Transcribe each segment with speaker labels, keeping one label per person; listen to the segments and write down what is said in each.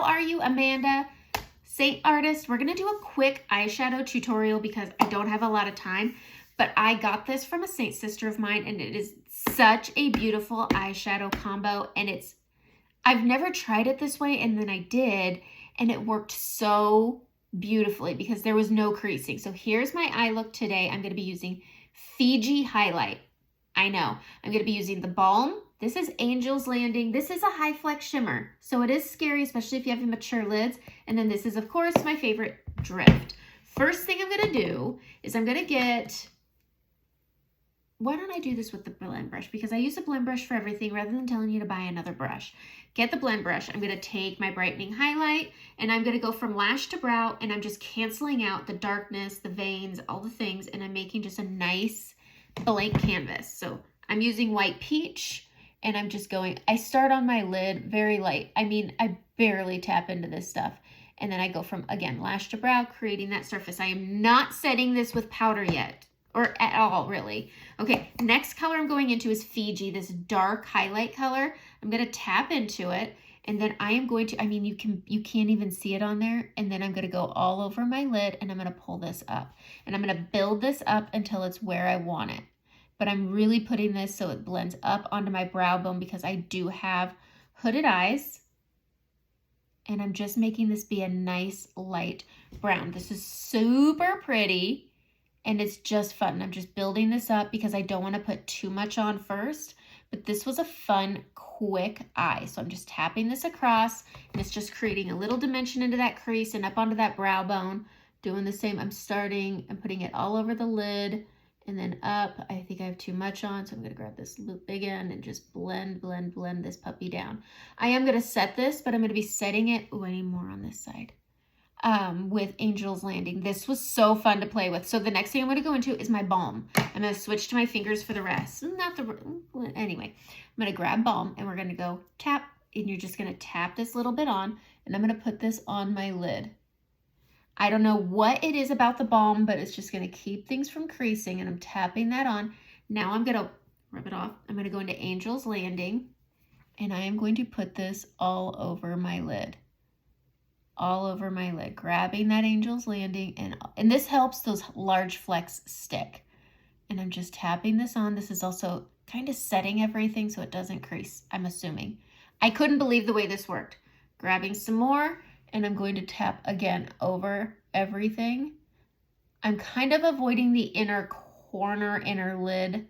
Speaker 1: How are you, Amanda? Seint Artist. We're going to do a quick eyeshadow tutorial because I don't have a lot of time, but I got this from a Seint sister of mine, and it is such a beautiful eyeshadow combo, and I've never tried it this way, and then I did, and it worked so beautifully because there was no creasing. So here's my eye look today. I'm going to be using Fiji highlight. I know. I'm going to be using the Balm. This is Angel's Landing. This is a high flex shimmer, so it is scary, especially if you have mature lids. And then this is, of course, my favorite, Drift. First thing I'm going to do is I'm going to get, why don't I do this with the blend brush? Because I use a blend brush for everything rather than telling you to buy another brush. Get the blend brush. I'm going to take my brightening highlight, and I'm going to go from lash to brow, and I'm just canceling out the darkness, the veins, all the things, and I'm making just a nice blank canvas. So I'm using white peach, and I'm just going, I start on my lid very light. I mean, I barely tap into this stuff. And then I go from, again, lash to brow, creating that surface. I am not setting this with powder yet, or at all, really. Okay, next color I'm going into is Fiji, this dark highlight color. I'm gonna tap into it, and then I am going to, I mean, you can't even see it on there, and then I'm gonna go all over my lid, and I'm gonna pull this up. And I'm gonna build this up until it's where I want it. But I'm really putting this so it blends up onto my brow bone because I do have hooded eyes. And I'm just making this be a nice light brown. This is super pretty, and it's just fun. I'm just building this up because I don't want to put too much on first, but this was a fun, quick eye. So I'm just tapping this across, and it's just creating a little dimension into that crease and up onto that brow bone. Doing the same, I'm putting it all over the lid, and then up. I think I have too much on, so I'm going to grab this big end and just blend this puppy down. I am going to set this, but I'm going to be setting it, oh, I need more on this side, with Angel's Landing. This was so fun to play with. So the next thing I'm going to go into is my Balm. I'm going to switch to my fingers for the rest. Anyway, I'm going to grab Balm, and we're going to go tap, and you're just going to tap this little bit on, and I'm going to put this on my lid. I don't know what it is about the Balm, but it's just going to keep things from creasing, and I'm tapping that on. Now I'm going to rub it off. I'm going to go into Angel's Landing, and I am going to put this all over my lid. All over my lid, grabbing that Angel's Landing, and this helps those large flecks stick. And I'm just tapping this on. This is also kind of setting everything so it doesn't crease, I'm assuming. I couldn't believe the way this worked. Grabbing some more, and I'm going to tap again over everything. I'm kind of avoiding the inner corner, inner lid.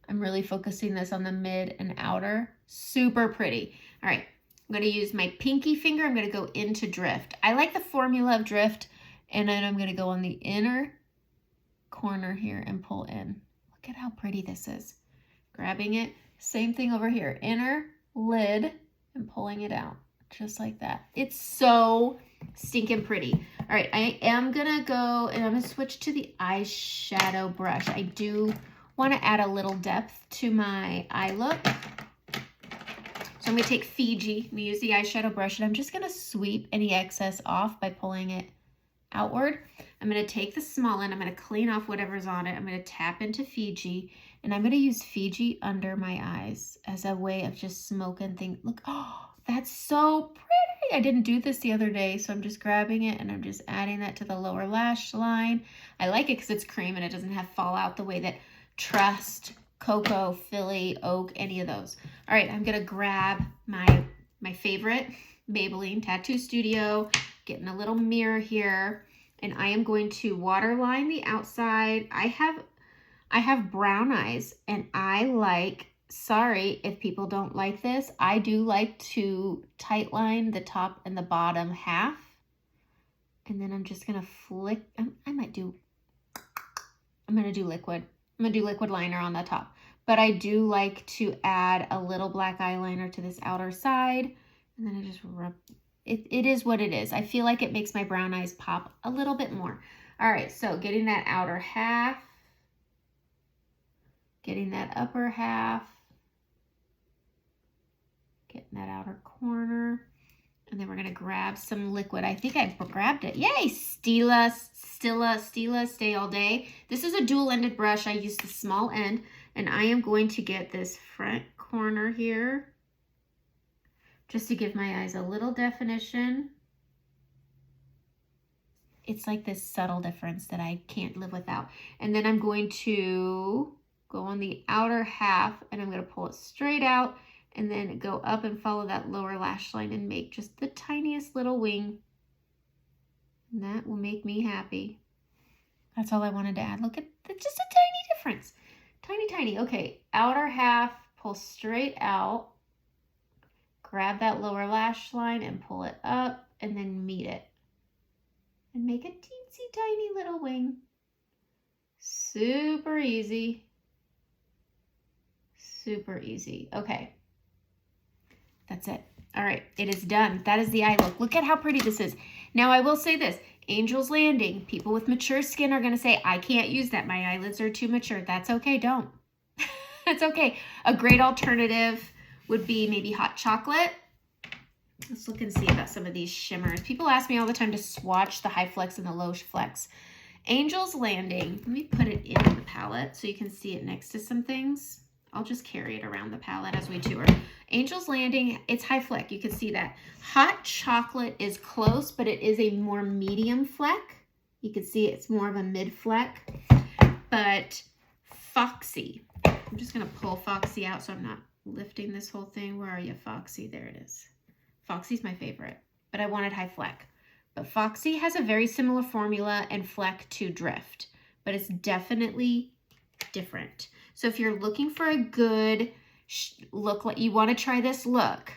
Speaker 1: I'm really focusing this on the mid and outer. Super pretty. All right, I'm going to use my pinky finger. I'm going to go into Drift. I like the formula of Drift, and then I'm going to go on the inner corner here and pull in. Look at how pretty this is. Grabbing it. Same thing over here. Inner lid and pulling it out. Just like that. It's so stinking pretty. All right, I am gonna go and I'm gonna switch to the eyeshadow brush. I do want to add a little depth to my eye look. So I'm gonna take Fiji, I'm gonna use the eyeshadow brush, and I'm just gonna sweep any excess off by pulling it outward. I'm gonna take the small end, I'm gonna clean off whatever's on it. I'm gonna tap into Fiji, and I'm gonna use Fiji under my eyes as a way of just smoking things. Look, oh, that's so pretty. I didn't do this the other day, so I'm just grabbing it and I'm just adding that to the lower lash line. I like it because it's cream and it doesn't have fallout the way that Trust, Cocoa, Philly, Oak, any of those. All right, I'm gonna grab my favorite Maybelline Tattoo Studio, getting a little mirror here, and I am going to waterline the outside. I have brown eyes, and I like, sorry if people don't like this, I do like to tightline the top and the bottom half. And then I'm just gonna flick, I'm gonna do liquid. I'm gonna do liquid liner on the top. But I do like to add a little black eyeliner to this outer side. And then I just rub, it is what it is. I feel like it makes my brown eyes pop a little bit more. All right, so getting that outer half, getting that upper half, getting that outer corner, and then we're gonna grab some liquid. I think I grabbed it. Yay, Stila, Stay All Day. This is a dual-ended brush. I use the small end, and I am going to get this front corner here just to give my eyes a little definition. It's like this subtle difference that I can't live without. And then I'm going to go on the outer half and I'm going to pull it straight out and then go up and follow that lower lash line and make just the tiniest little wing. And that will make me happy. That's all I wanted to add. Look at just a tiny difference. Tiny, tiny. Okay, outer half, pull straight out. Grab that lower lash line and pull it up and then meet it. And make a teensy tiny little wing. Super easy. Super easy. Okay. That's it. All right, it is done. That is the eye look. Look at how pretty this is. Now, I will say this. Angel's Landing, people with mature skin are going to say, I can't use that. My eyelids are too mature. That's okay. Don't. It's okay. A great alternative would be maybe hot chocolate. Let's look and see about some of these shimmers. People ask me all the time to swatch the high flex and the low flex. Angel's Landing. Let me put it in the palette so you can see it next to some things. I'll just carry it around the palette as we tour. Angel's Landing, it's high fleck. You can see that. Hot chocolate is close, but it is a more medium fleck. You can see it's more of a mid fleck. But Foxy, I'm just going to pull Foxy out so I'm not lifting this whole thing. Where are you, Foxy? There it is. Foxy's my favorite, but I wanted high fleck. But Foxy has a very similar formula and fleck to Drift, but it's definitely different. So if you're looking for a good look, like you want to try this look,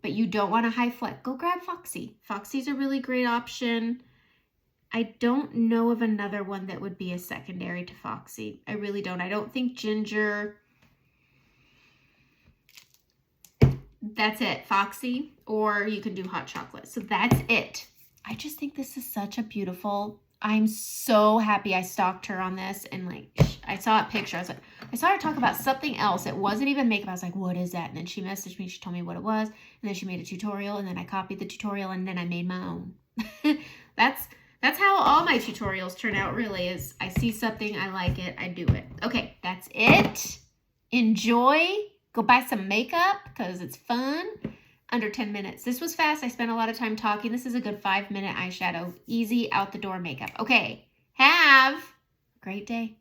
Speaker 1: but you don't want a high fleck, go grab Foxy. Foxy's a really great option. I don't know of another one that would be a secondary to Foxy. I really don't. I don't think Ginger. That's it, Foxy, or you can do hot chocolate. So that's it. I just think this is such a beautiful, I'm so happy I stalked her on this, and like, I saw a picture. I was like, I saw her talk about something else. It wasn't even makeup. I was like, what is that? And then she messaged me. She told me what it was. And then she made a tutorial, and then I copied the tutorial, and then I made my own. That's how all my tutorials turn out, really, is I see something, I like it, I do it. Okay, that's it. Enjoy. Go buy some makeup because it's fun. Under 10 minutes. This was fast. I spent a lot of time talking. This is a good 5-minute eyeshadow. Easy out the door makeup. Okay, have a great day.